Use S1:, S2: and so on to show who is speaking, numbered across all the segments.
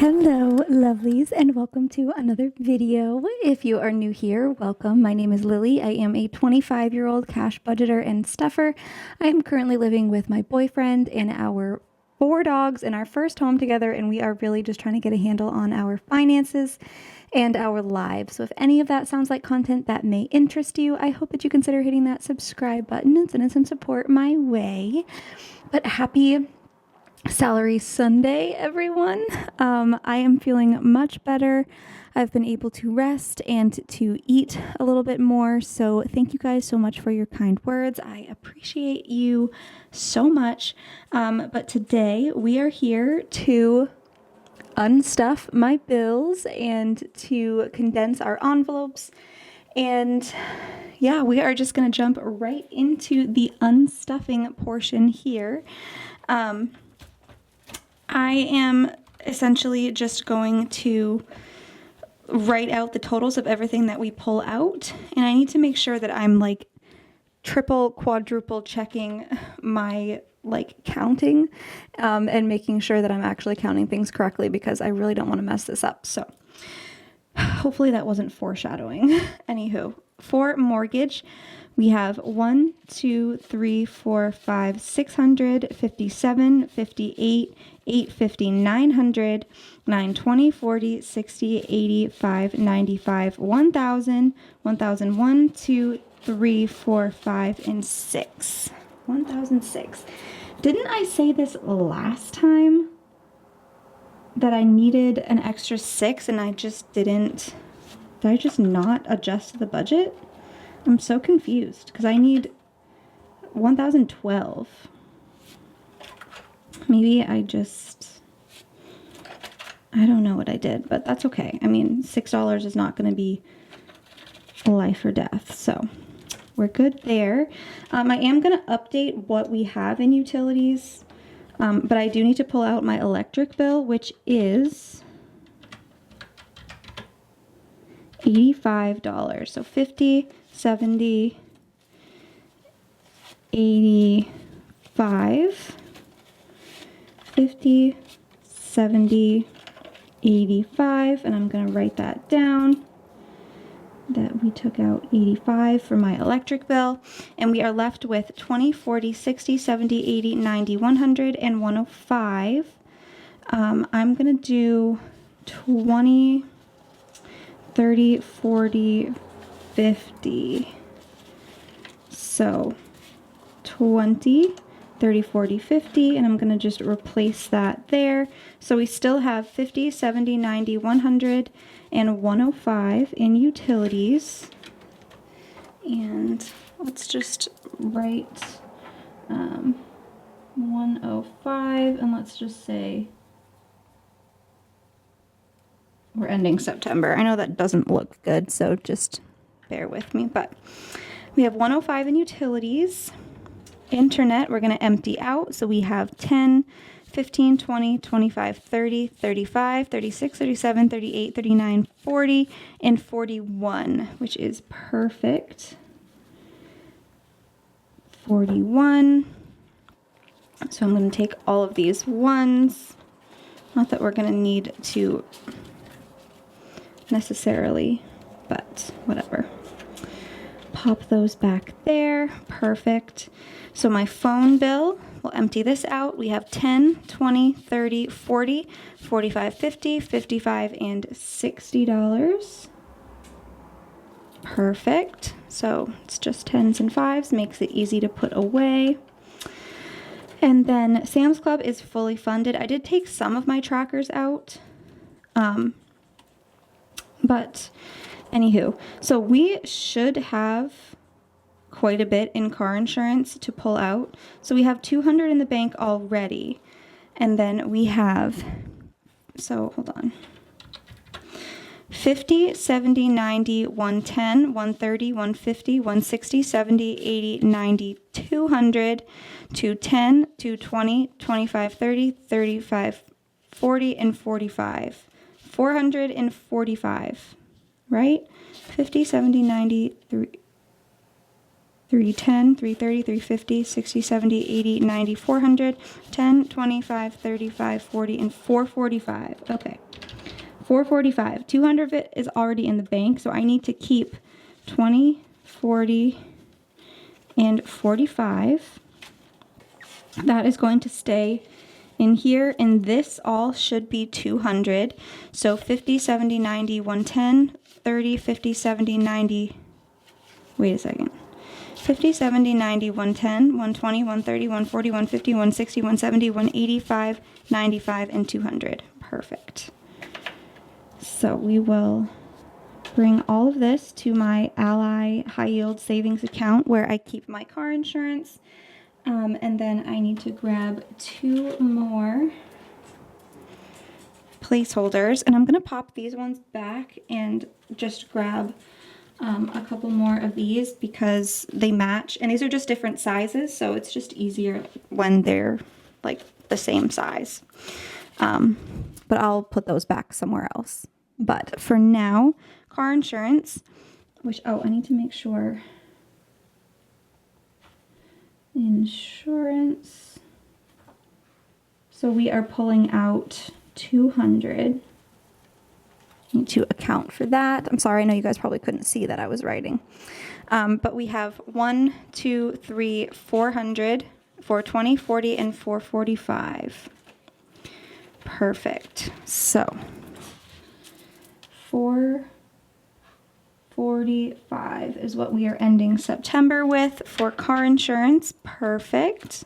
S1: Hello, lovelies, and welcome to another video. If you are new here, welcome. My name is Lily. I am a 25-year-old cash budgeter and stuffer. I am currently living with my boyfriend and our 4 dogs in our first home together, and we are really just trying to get a handle on our finances and our lives. So if any of that sounds like content that may interest you, I hope that you consider hitting that subscribe button and sending some support my way. But happy Salary Sunday, everyone. I am feeling much better. I've been able to rest and to eat a little bit more. So thank you guys so much for your kind words. I appreciate you so much. But today we are here to unstuff my bills and to condense our envelopes. And yeah, we are just going to jump right into the unstuffing portion here. I am essentially just going to write out the totals of everything that we pull out, and I need to make sure that I'm like triple, quadruple checking my counting and making sure that I'm actually counting things correctly, because I really don't want to mess this up. So hopefully that wasn't foreshadowing. Anywho, for mortgage, we have 1, 2, 3, 4, 5, 600, 57, 58, 850, 900, 920, 40, 60, 85, 95, 1000, 1001, 2, 3, 4, 5, and 6. 1006. Didn't I say this last time that I needed an extra 6 and I just didn't? Did I just not adjust the budget? I'm so confused because I need 1012. Maybe I don't know what I did, but that's okay. I mean, $6 is not going to be life or death, so we're good there. I am going to update what we have in utilities, but I do need to pull out my electric bill, which is $85. So 50, 70, 85, 50, 70, 85, and I'm going to write that down, that we took out 85 for my electric bill, and we are left with 20, 40, 60, 70, 80, 90, 100, and 105. I'm going to do 20, 30, 40, 50. So 20, 30, 40, 50, and I'm going to just replace that there. So we still have 50, 70, 90, 100, and 105 in utilities. And let's just write 105, and let's just say we're ending September. I know that doesn't look good, so just bear with me. But we have 105 in utilities. Internet, we're going to empty out. So we have 10, 15, 20, 25, 30, 35, 36, 37, 38, 39, 40, and 41, which is perfect. 41. So I'm going to take all of these ones. Not that we're going to need to necessarily, but whatever. Pop those back there. Perfect. So my phone bill, we'll empty this out. We have 10, 20, 30, 40, 45, 50, 55, and $60. Perfect. So it's just 10s and 5s, makes it easy to put away. And then Sam's Club is fully funded. I did take some of my trackers out. But anywho, so we should have quite a bit in car insurance to pull out. So we have 200 in the bank already. And then we have, so hold on, 50, 70, 90, 110, 130, 150, 160, 70, 80, 90, 200, 210, 220, 25, 30, 35, 40, and 45. 445, right? 50, 70, 90, 310, 330, 350, 60, 70, 80, 90, 400, 10, 25, 35, 40, and 445. Okay. 445. 200 of it is already in the bank, so I need to keep 20, 40, and 45. That is going to stay in here, and this all should be 200. So 50, 70, 90, 110, 30, 50, 70, 90. Wait a second. 50, 70, 90, 110, 120, 130, 140, 150, 160, 170, 185, 95, and 200. Perfect. So we will bring all of this to my Ally high yield savings account where I keep my car insurance. And then I need to grab 2 more placeholders, and I'm going to pop these ones back and just grab a couple more of these because they match, and these are just different sizes, so it's just easier when they're like the same size. But I'll put those back somewhere else. But for now, car insurance, which, oh, I need to make sure. Insurance. So we are pulling out 200. Need to account for that. I'm sorry, I know you guys probably couldn't see that I was writing. But we have 1, 2, 3, 400, 420, 40, and 445. Perfect. So 445 is what we are ending September with for car insurance. Perfect.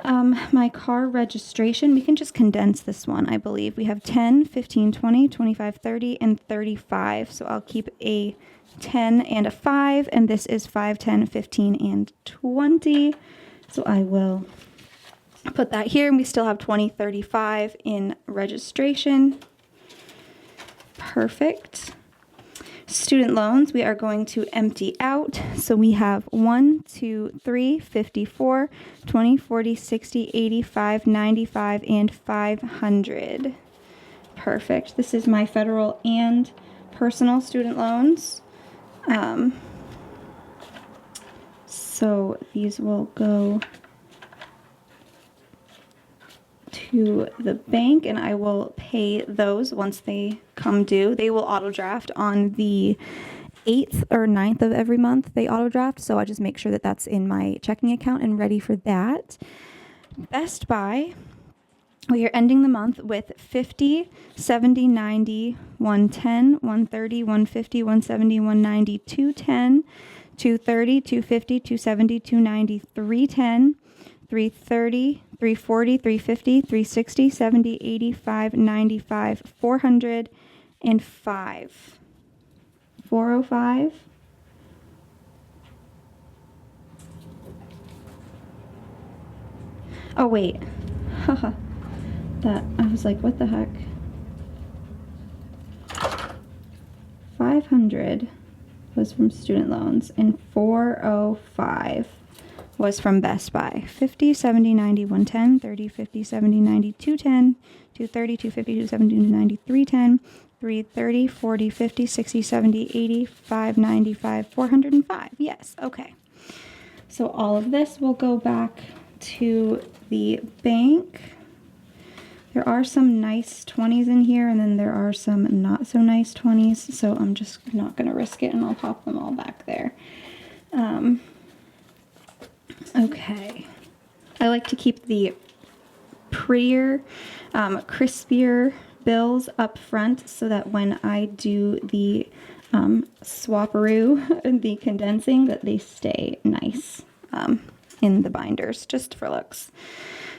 S1: My car registration, we can just condense this one, I believe. We have 10, 15, 20, 25, 30, and 35. So I'll keep a 10 and a 5, and this is 5, 10, 15, and 20. So I will put that here, and we still have 20, 35 in registration. Perfect. Student loans, we are going to empty out. So we have 1, 2, 3, 54, 20, 40, 60, 85, 95, and 500. Perfect. This is my federal and personal student loans. So these will go to the bank, and I will pay those once they come due. They will auto draft on the 8th or 9th of every month. They auto draft, so I just make sure that that's in my checking account and ready for that. Best Buy, we are ending the month with 50, 70, 90, 110, 130, 150, 170, 190, 210, 230, 250, 270, 290, 310, 330, 340, 350, 360, 70, 85, 95, 400, and 5. 405. Oh, wait. Haha. That, I was like, what the heck? 500 was from student loans, and 405 was from Best Buy. 50, 70, 90, 110, 30, 50, 70, 90, 210, 230, 250, 270, 290, 310, 330, 40, 50, 60, 70, 80, 595, 405. Yes, okay. So all of this will go back to the bank. There are some nice 20s in here, and then there are some not so nice 20s, so I'm just not going to risk it, and I'll pop them all back there. Okay. I like to keep the prettier, crispier bills up front so that when I do the swapperoo and the condensing, that they stay nice in the binders, just for looks.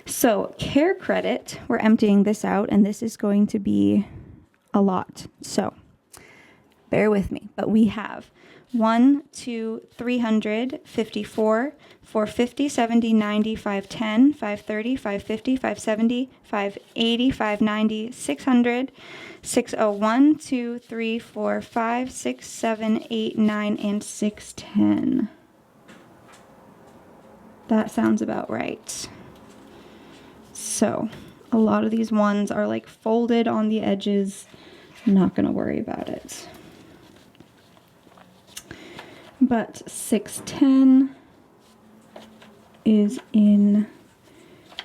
S1: So care credit, we're emptying this out, and this is going to be a lot. So bear with me, but we have 1, 2, 300, 54, 450, 70, 90, 510, 530, 550, 570, 580, 590, 600, 601, 2, 3, 4, 5, 6, 7, 8, 9, and 610. That sounds about right. So a lot of these ones are like folded on the edges. I'm not going to worry about it. but 610 is in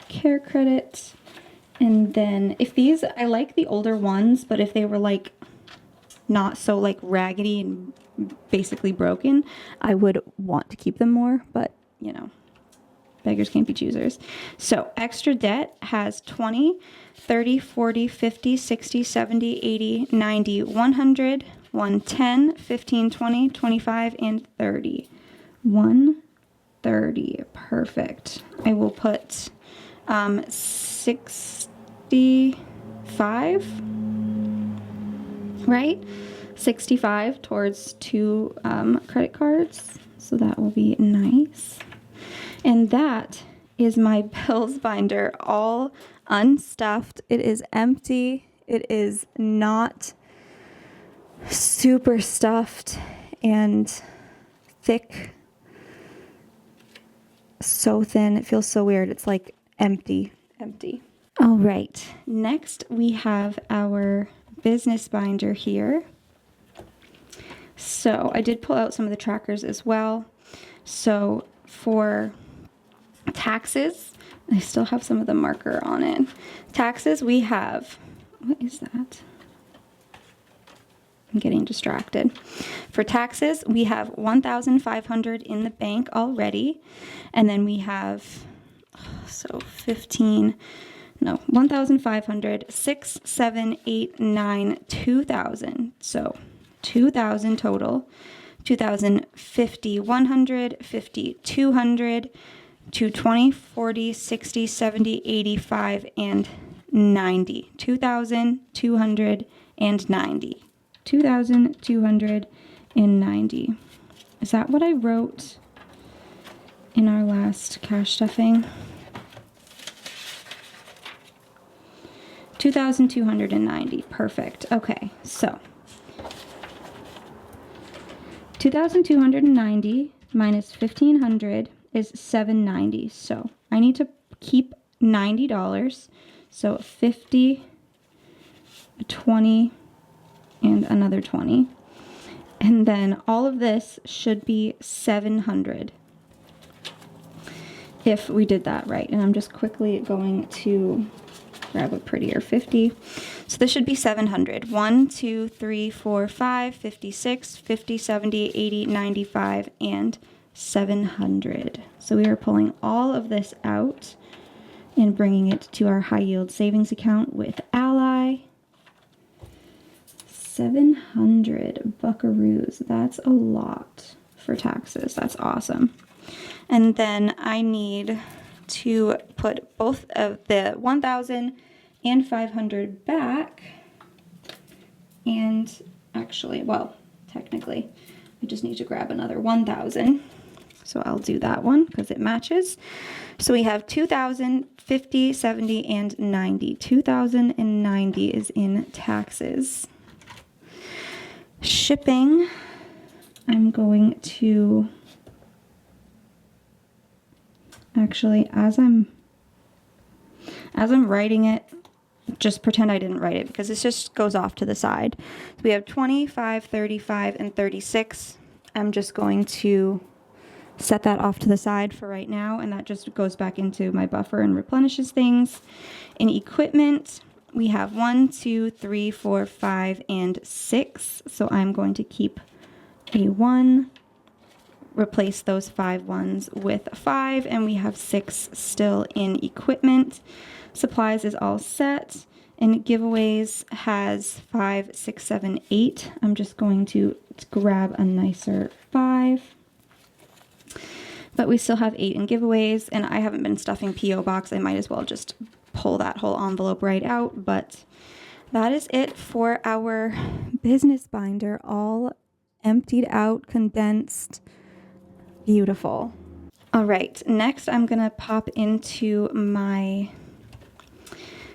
S1: care credit. And then if these, I like the older ones, but if they were like not so like raggedy and basically broken, I would want to keep them more, but you know, beggars can't be choosers. So extra debt has 20, 30, 40, 50, 60, 70, 80, 90, 100, 110, 15, 20, 25, and 30. 130. Perfect. I will put 65, right? 65 towards 2 credit cards. So that will be nice. And that is my bills binder, all unstuffed. It is empty. It is not super stuffed and thick. So thin. It feels so weird. It's like empty. All right. Next, we have our business binder here. So I did pull out some of the trackers as well. So for taxes, I still have some of the marker on it. Taxes, we have, what is that? I'm getting distracted. For taxes, we have 1,500 in the bank already. And then we have, 1,500, 6, 7, 8, 9, 2,000. So 2,000 total. 2,000, 50, 100, 50, 200, 220, 40, 60, 70, 85, and 90. 2,290. 2,290. Is that what I wrote in our last cash stuffing? 2,290. Perfect. Okay, so 2,290 minus 1,500 is 790. So I need to keep $90. So 50, 20, and another 20. And then all of this should be 700 if we did that right. And I'm just quickly going to grab a prettier 50. So this should be 700. 1, 2, 3, 4, 5, 56, 50, 70, 80, 95, and 700. So we are pulling all of this out and bringing it to our high yield savings account with Ally. 700 buckaroos. That's a lot for taxes. That's awesome. And then I need to put both of the 1,500 back. And actually, well, technically, I just need to grab another 1,000. So I'll do that one because it matches. So we have 2,000, 50, 70, and 90. 2,090 is in taxes. Shipping, I'm going to actually, as I'm writing it, just pretend I didn't write it because this just goes off to the side. So we have 25, 35, and 36. I'm just going to set that off to the side for right now, and that just goes back into my buffer and replenishes things. In equipment, we have 1, 2, 3, 4, 5, and 6. So I'm going to keep a 1, replace those 5 ones with a 5, and we have 6 still in equipment. Supplies is all set, and giveaways has 5, 6, 7, 8. I'm just going to grab a nicer 5. But we still have 8 in giveaways, and I haven't been stuffing P.O. Box. I might as well just pull that whole envelope right out, but that is it for our business binder, all emptied out, condensed, beautiful. All right, next I'm gonna pop into my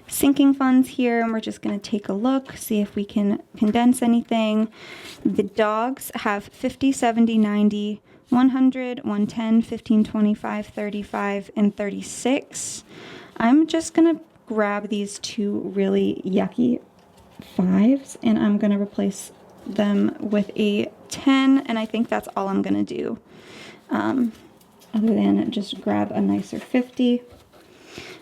S1: sinking funds here, and we're just gonna take a look, see if we can condense anything. The dogs have 50, 70, 90, 100, 110, 15, 25, 35, and 36. I'm just going to grab these 2 really yucky 5s, and I'm going to replace them with a 10, and I think that's all I'm gonna do. Other than just grab a nicer 50.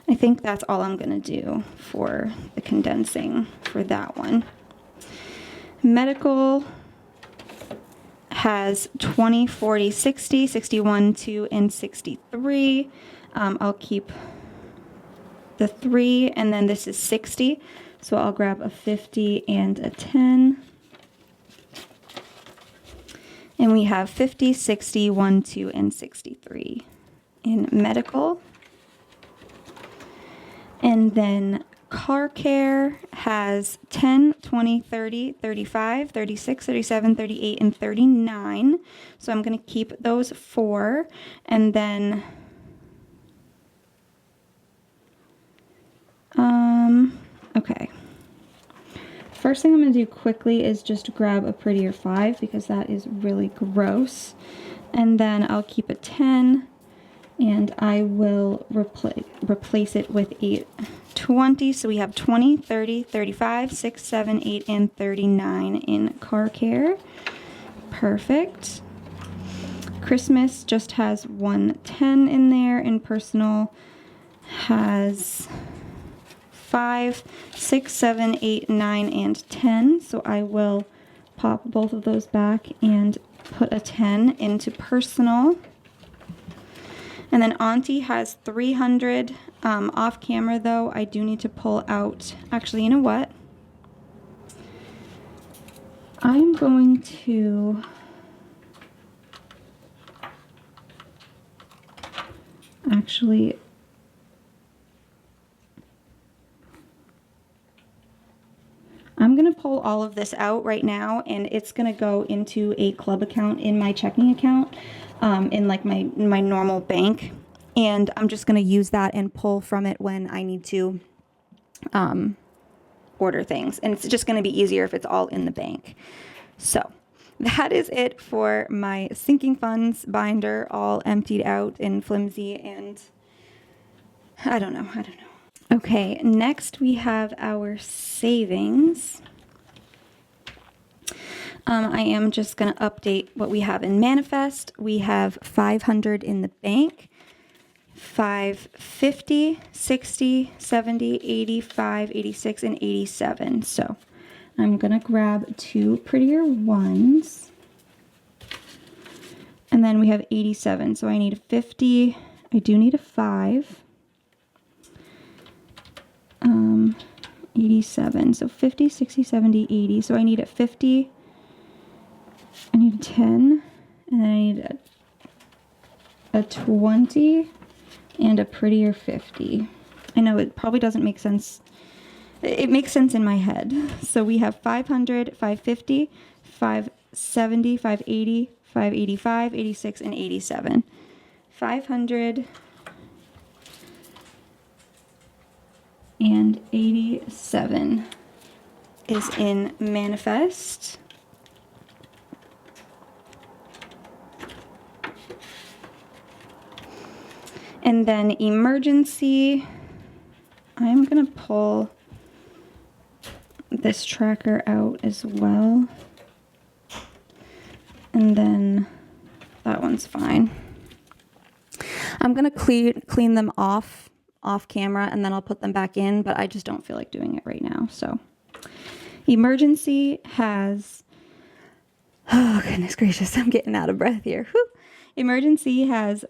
S1: I think that's all I'm gonna do for the condensing for that one. Medical has 20, 40, 60, 61, 2, and 63. I'll keep the 3, and then this is 60. So I'll grab a 50 and a 10. And we have 50, 60, 1, 2, and 63 in medical. And then car care has 10, 20, 30, 35, 36, 37, 38, and 39. So I'm going to keep those 4. And then okay. First thing I'm going to do quickly is just grab a prettier 5 because that is really gross. And then I'll keep a 10 and I will replace it with a 20. So we have 20, 30, 35, 6, 7, 8, and 39 in car care. Perfect. Christmas just has 110 in there, and personal has 5, 6, 7, 8, 9, and 10. So I will pop both of those back and put a 10 into personal. And then Auntie has 300 off camera though. I do need to pull out, actually, you know what? I'm going to actually I'm going to pull all of this out right now, and it's going to go into a club account in my checking account, in like my normal bank. And I'm just going to use that and pull from it when I need to order things. And it's just going to be easier if it's all in the bank. So that is it for my sinking funds binder, all emptied out and flimsy, and I don't know. Okay, next we have our savings. I am just going to update what we have in manifest. We have 500 in the bank, 550, 60, 70, 85, 86, and 87. So I'm going to grab 2 prettier ones. And then we have 87. So I need a 50. I do need a 5. 87. So 50, 60, 70, 80. So I need a 50. I need a 10. And then I need a 20 and a prettier 50. I know it probably doesn't make sense. It makes sense in my head. So we have 500, 550, 570, 580, 585, 86, and 87. 500 and 87 is in manifest. And then emergency, I'm going to pull this tracker out as well. And then that one's fine. I'm going to clean them off camera, and then I'll put them back in, but I just don't feel like doing it right now. So emergency has, oh goodness gracious, I'm getting out of breath here. Whew. Emergency has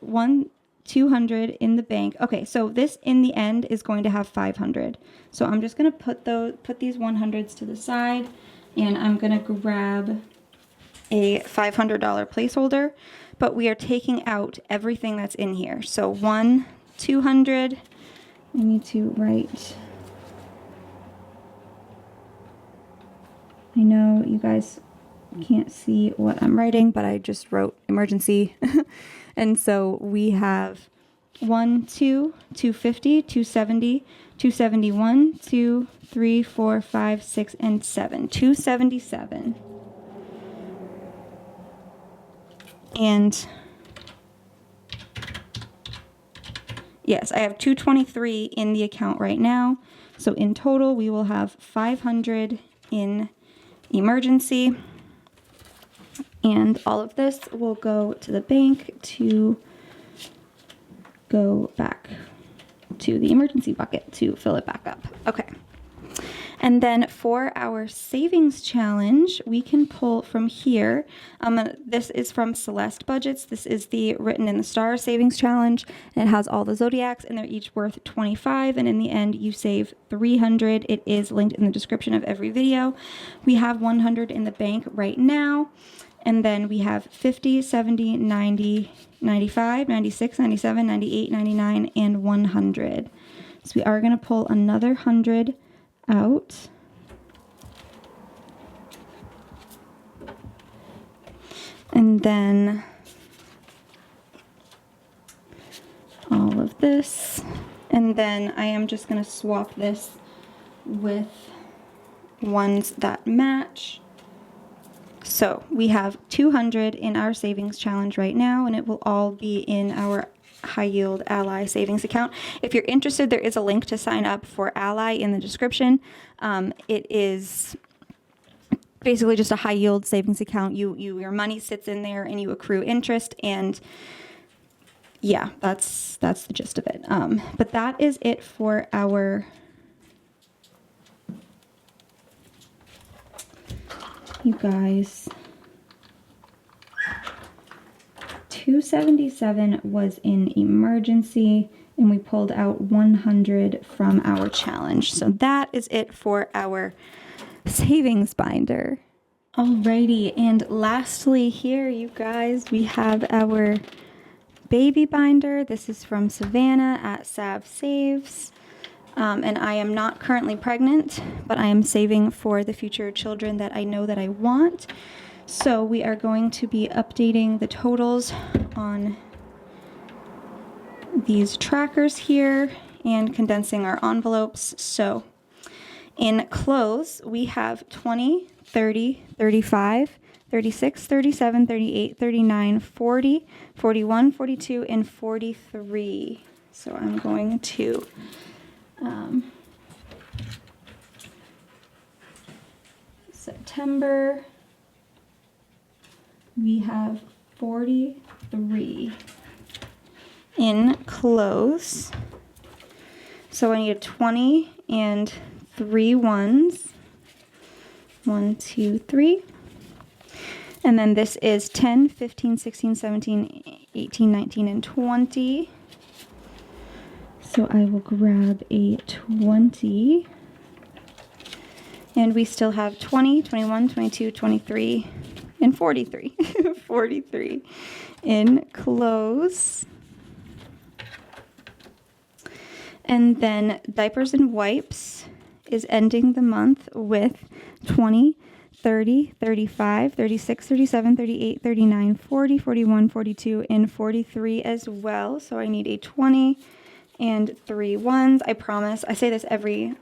S1: 200 in the bank. Okay, so this in the end is going to have 500. So I'm just going to put these 100s to the side, and I'm going to grab a $500 placeholder, but we are taking out everything that's in here. So 200. I need to write. I know you guys can't see what I'm writing, but I just wrote emergency. And so we have 1, 2, 250, 270, 271, 2, 3, 4, 5, 6, and 7. 277. And yes, I have 223 in the account right now. So in total, we will have 500 in emergency. And all of this will go to the bank to go back to the emergency bucket to fill it back up. Okay. And then for our savings challenge, we can pull from here. This is from Celeste Budgets. This is the Written in the Stars savings challenge. And it has all the zodiacs, and they're each worth 25. And in the end, you save 300. It is linked in the description of every video. We have 100 in the bank right now. And then we have 50, 70, 90, 95, 96, 97, 98, 99, and 100. So we are going to pull another 100 out. And then all of this. And then I am just going to swap this with ones that match. So we have 200 in our savings challenge right now, and it will all be in our high yield Ally savings account. If you're interested, there is a link to sign up for Ally in the description. It is basically just a high yield savings account. Your money sits in there and you accrue interest, and yeah, that's the gist of it. But that is it for our you guys. 277 was in emergency, and we pulled out 100 from our challenge. So that is it for our savings binder. Alrighty, and lastly here, you guys, we have our baby binder. This is from Savannah at Sav Saves. And I am not currently pregnant, but I am saving for the future children that I know that I want. So we are going to be updating the totals on these trackers here and condensing our envelopes. So in clothes, we have 20, 30, 35, 36, 37, 38, 39, 40, 41, 42, and 43. So I'm going to September, we have 43 in clothes. So I need 20 and 3 ones. 1, 2, 3. And then this is 10, 15, 16, 17, 18, 19, and 20. So I will grab a 20. And we still have 20, 21, 22, 23, and 43. 43 in clothes. And then diapers and wipes is ending the month with 20, 30, 35, 36, 37, 38, 39, 40, 41, 42, and 43 as well. So I need a 20 and 3 ones. I promise. I say this every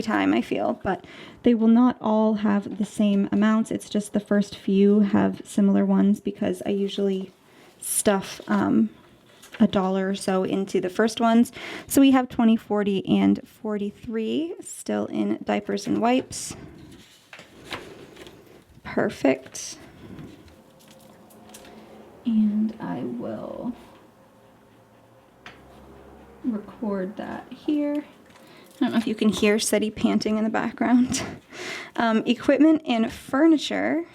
S1: time, I feel, but they will not all have the same amounts. It's just the first few have similar ones because I usually stuff $1 or so into the first ones. So we have 20, 40, and 43 still in diapers and wipes. Perfect. And I will record that here. I don't know if you can hear Seti panting in the background. Equipment and furniture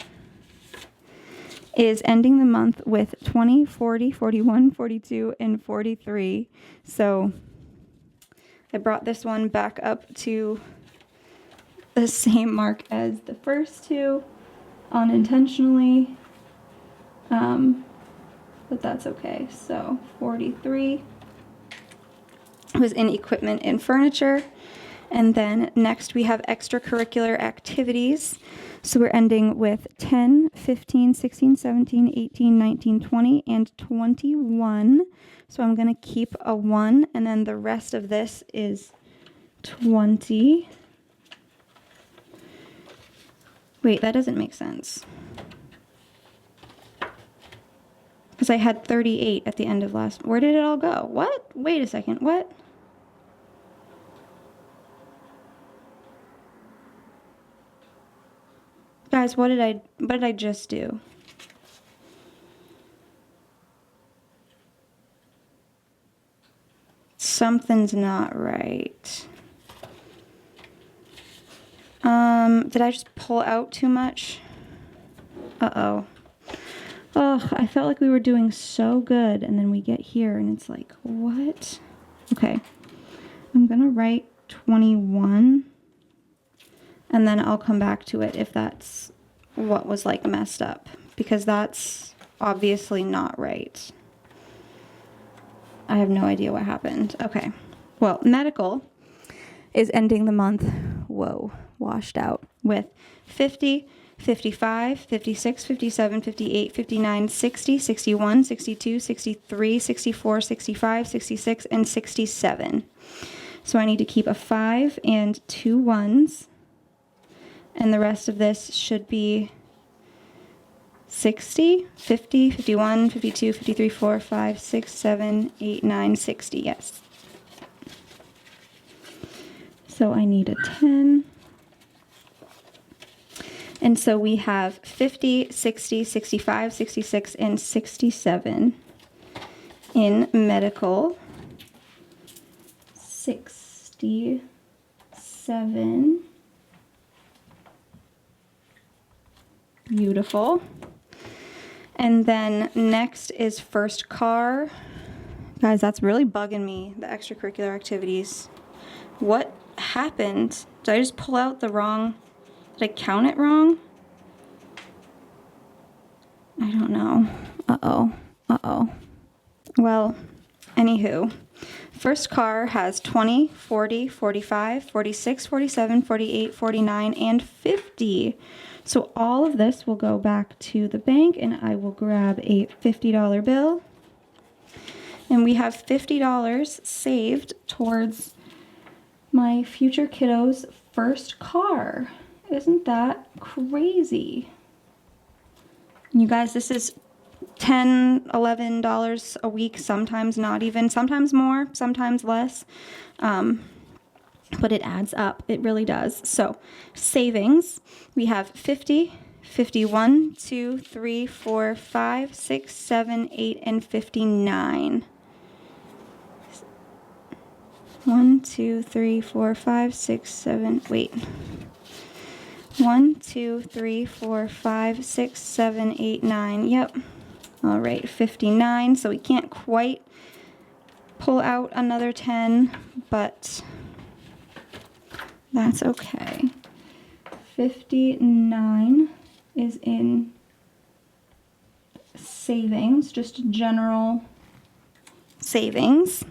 S1: is ending the month with 20, 40, 41, 42, and 43. So I brought this one back up to the same mark as the first two unintentionally, but that's okay. So 43 was in equipment and furniture. And then next we have extracurricular activities. So we're ending with 10, 15, 16, 17, 18, 19, 20, and 21. So I'm going to keep a 1, and then the rest of this is 20. Wait, that doesn't make sense. Because I had 38 at the end of last. Where did it all go? What? Wait a second. What? Guys, what did I just do? something's not right. Did I just pull out too much? Uh-oh. Oh, I felt like we were doing so good, and then we get here and it's like, what? Okay, I'm gonna write 21, and then I'll come back to it if that's what was like messed up, because that's obviously not right. I have no idea what happened. Okay, well, medical is ending the month, whoa, washed out, with 50, 55, 56, 57, 58, 59, 60, 61, 62, 63, 64, 65, 66, and 67. So I need to keep a 5 and 2 1s, and the rest of this should be 60, 50, 51, 52, 53, 4, 5, 6, 7, 8, 9, 60, yes. So I need a 10. And so we have 50, 60, 65, 66, and 67 in medical. 67. Beautiful. And then next is first car. Guys, that's really bugging me, the extracurricular activities. What happened? Did I just pull out the wrong... Did I count it wrong? I don't know. Uh-oh. Uh-oh. Well, anywho. First car has 20, 40, 45, 46, 47, 48, 49, and 50. So all of this will go back to the bank, and I will grab a $50 bill. And we have $50 saved towards my future kiddo's first car. Isn't that crazy? You guys, this is $10, $11 a week, sometimes not even, sometimes more, sometimes less. But it adds up. It really does. So savings, we have 50, 51, 2, 3, 4, 5, 6, 7, 8, and 59. 1, 2, 3, 4, 5, 6, 7, wait. 1, 2, 3, 4, 5, 6, 7, 8, 9. Yep. All right, 59. So we can't quite pull out another 10, but that's okay. 59 is in savings, just general savings.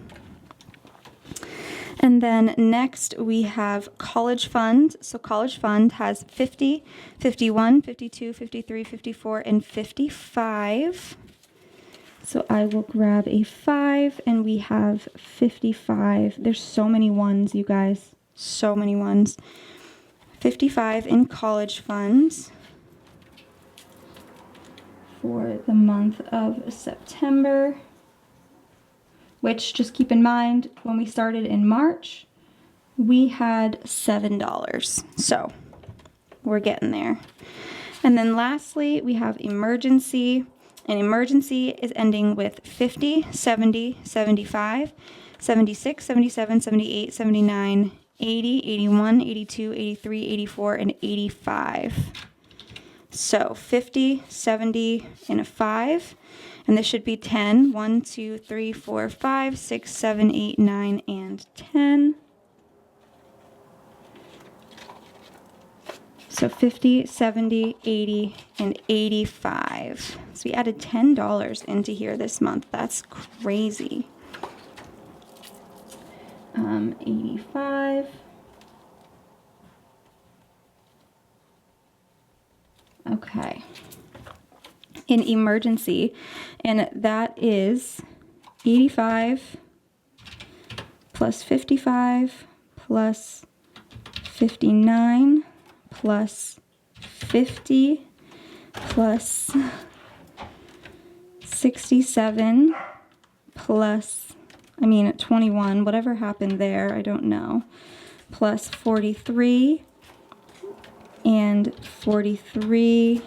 S1: And then next we have college fund. So college fund has 50, 51, 52, 53, 54, and 55. So I will grab a 5, and we have 55. There's so many ones, you guys. So many ones. 55 in college funds for the month of September. Which, just keep in mind, when we started in March, we had $7. So we're getting there. And then lastly, we have emergency. And emergency is ending with 50, 70, 75, 76, 77, 78, 79, 80, 81, 82, 83, 84, and 85. So 50, 70, and a 5. And this should be 10. 1, 2, 3, 4, 5, 6, 7, 8, 9, and 10. So 50, 70, 80, and 85. So we added $10 into here this month. That's crazy. 85. Okay. In emergency, and that is 85 plus 55 plus 59 plus 50 plus 67 plus, 21, whatever happened there, I don't know, plus 43 and 43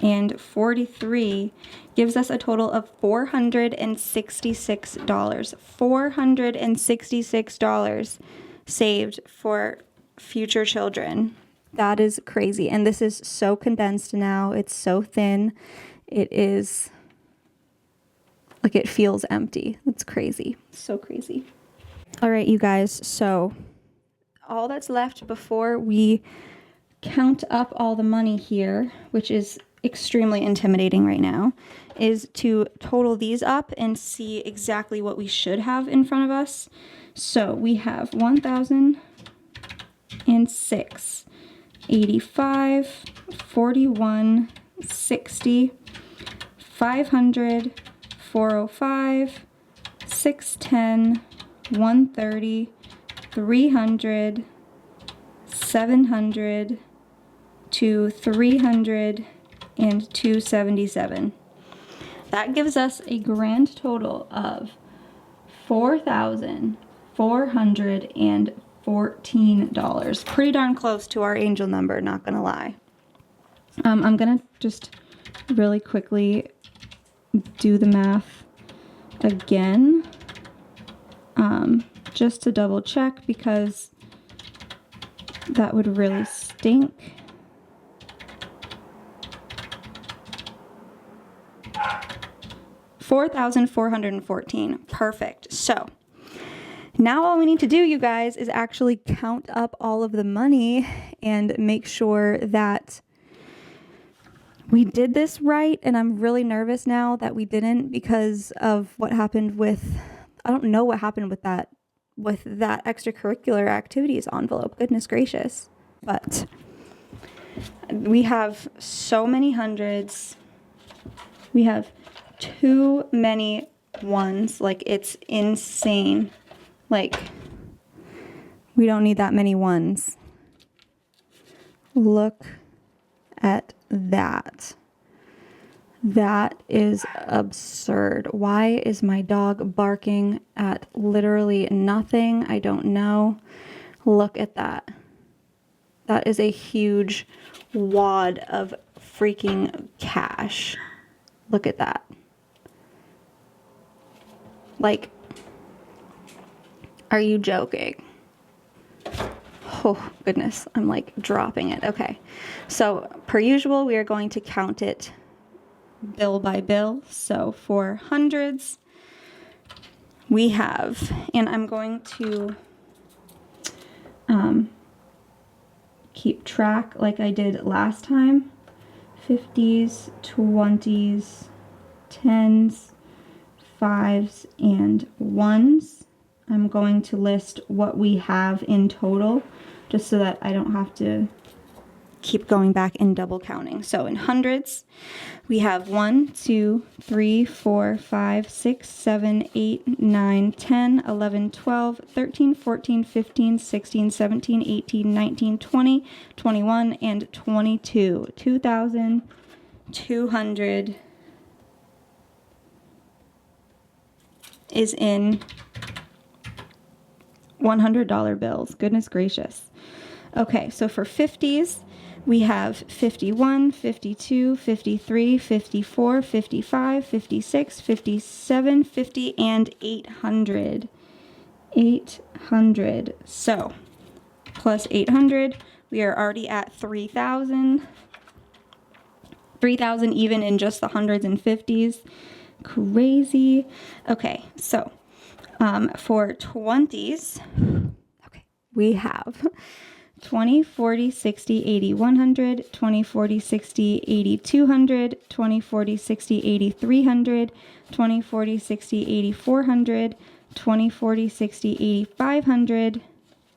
S1: and 43 gives us a total of $466. $466 saved for future children. That is crazy. And this is so condensed now. It's so thin. It is like it feels empty. It's crazy. So crazy. All right, you guys. So all that's left before we count up all the money here, which is extremely intimidating right now, is to total these up and see exactly what we should have in front of us. So we have 1,006, 85, 41, 60, 500, 405, 610, 130, 300, 700, to 300, and 277. That gives us a grand total of $4,414. Pretty darn close to our angel number, not gonna lie. I'm gonna just really quickly do the math again, just to double check, because that would really stink. $4,414. Perfect. So now all we need to do, you guys, is actually count up all of the money and make sure that we did this right. And I'm really nervous now that we didn't, because of what happened with, I don't know what happened with that extracurricular activities envelope. Goodness gracious. But we have so many hundreds. We have too many ones. Like, it's insane. Like, we don't need that many ones. Look at that. That is absurd. Why is my dog barking at literally nothing? I don't know. Look at that. That is a huge wad of freaking cash. Look at that. Like, are you joking? Oh, goodness. I'm like dropping it. Okay. So, per usual, we are going to count it bill by bill. So, for hundreds, we have, and I'm going to keep track like I did last time. 50s, 20s, 10s, 5s, and 1s. I'm going to list what we have in total, just so that I don't have to keep going back and double counting. So in hundreds, we have 1, 2, 3, 4, 5, 6, 7, 8, 9, 10, 11, 12, 13, 14, 15, 16, 17, 18, 19, 20, 21, and 22. 2,200 is in $100 bills. Goodness gracious. Okay, so for 50s, we have 51, 52, 53, 54, 55, 56, 57, 50, and 800. 800. So, plus 800, we are already at 3,000. 3,000 even in just the hundreds and 50s. Crazy. Okay, so for 20s, okay, we have 20, 40, 60, 80, 100, 20, 40, 60, 80, 200, 20, 40, 60, 80, 300, 20, 40, 60, 80, 400, 20, 40, 60, 80, 500,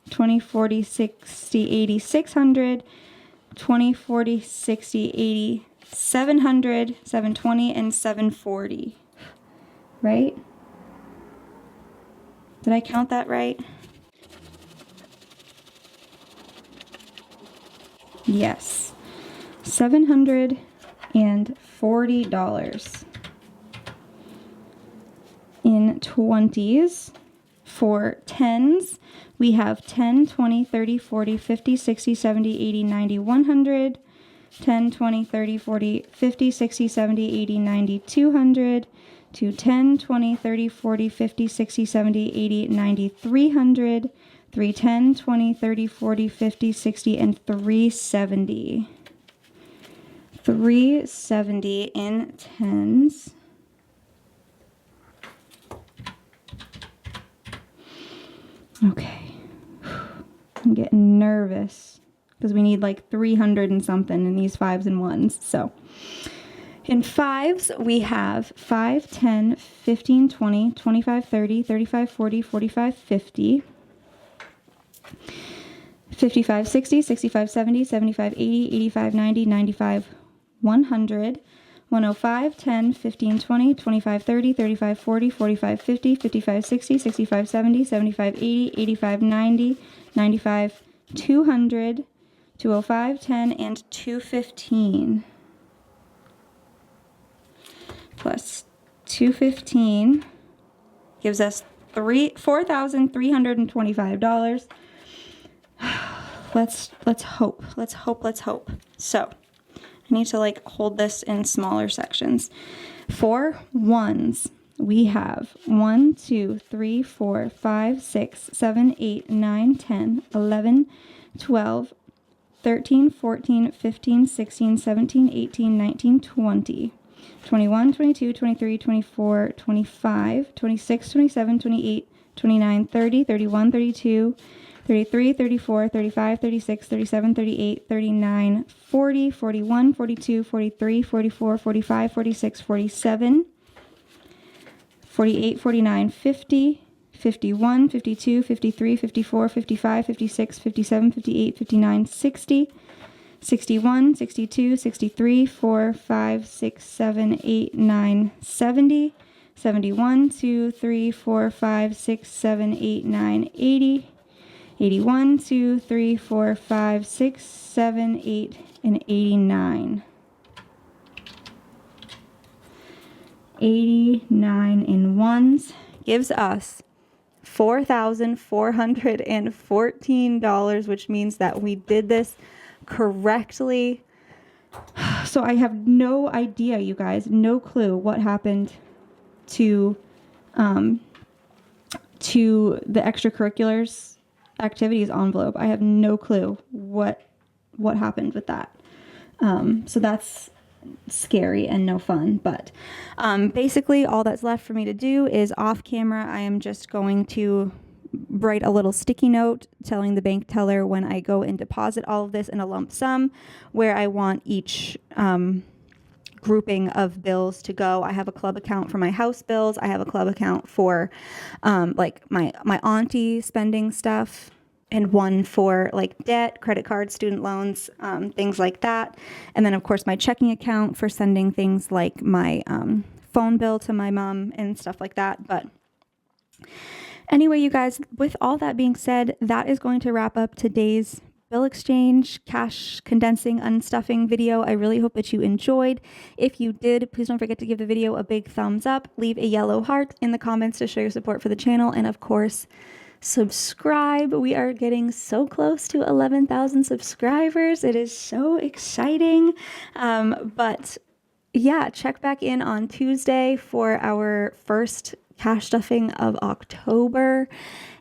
S1: 20, 40, 60, 80, 600, 20, 40, 60, 80, 700, 720, and 740, right? Did I count that right? Yes, $740. In 20s, for 10s, we have 10, 20, 30, 40, 50, 60, 70, 80, 90, 100, 10, 20, 30, 40, 50, 60, 70, 80, 90, 200, to 10, 20, 30, 40, 50, 60, 70, 80, 90, 300, 310, 20, 30, 40, 50, 60, and 370. 370 in tens. Okay. I'm getting nervous because we need like 300 and something in these fives and ones. So in fives, we have 5, 10, 15, 20, 25, 30, 35, 40, 45, 50, 55, 60, 65, 70, 75, 80, 85, 90, 95, 100, 105, 10, 15, 20, 25, 30, 35, 40, 45, 50, 55, 60, 65, 70, 75, 80, 85, 90, 95, 200, 205, 10, and 215. Plus 215 gives us $4,325. Let's hope. Let's hope. So I need to like hold this in smaller sections. For ones, we have 1, 2, 3, 4, 5, 6, 7, 8, 9, 10, 11, 12, 13, 14, 15, 16, 17, 18, 19, 20. 21, 22, 23, 24, 25, 26, 27, 28, 29, 30, 31, 32, 33, 34, 35, 36, 37, 38, 39, 40, 41, 42, 43, 44, 45, 46, 47, 48, 49, 50, 51, 52, 53, 54, 55, 56, 57, 58, 59, 60, 61, 62, 63, 4, 5, 6, 7, 8, 9, 70, 71, 2, 3, 4, 5, 6, 7, 8, 9, 80, 81, 2, 3, 4, 5, 6, 7, 8, and 89. 89 in ones gives us $4,414, which means that we did this correctly. So I have no idea, you guys, no clue what happened to the extracurriculars activities envelope. I have no clue what happened with that. So that's scary and no fun, but basically all that's left for me to do is off camera. I am just going to write a little sticky note telling the bank teller when I go and deposit all of this in a lump sum where I want each grouping of bills to go. I have a club account for my house bills. I have a club account for like my auntie spending stuff, and one for like debt, credit cards, student loans, things like that. And then of course my checking account for sending things like my phone bill to my mom and stuff like that. But anyway, you guys, with all that being said, that is going to wrap up today's bill exchange, cash condensing, unstuffing video. I really hope that you enjoyed. If you did, please don't forget to give the video a big thumbs up. Leave a yellow heart in the comments to show your support for the channel. And of course, subscribe. We are getting so close to 11,000 subscribers. It is so exciting. But yeah, check back in on Tuesday for our first cash stuffing of October,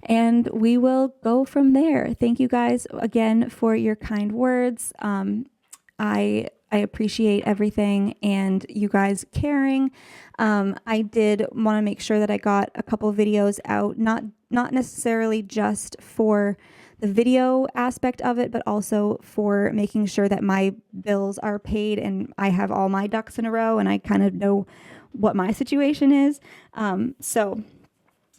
S1: and we will go from there. Thank you guys again for your kind words. I appreciate everything and you guys caring. I did want to make sure that I got a couple videos out, not necessarily just for the video aspect of it, but also for making sure that my bills are paid and I have all my ducks in a row and I kind of know what my situation is. So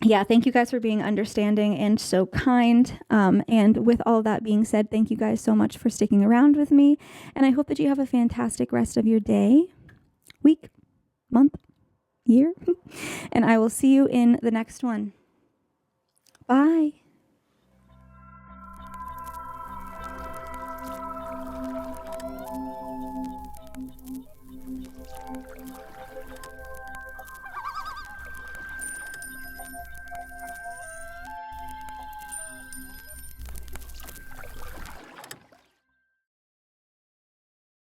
S1: yeah, thank you guys for being understanding and so kind. And with all that being said, thank you guys so much for sticking around with me. And I hope that you have a fantastic rest of your day, week, month, year. And I will see you in the next one. Bye.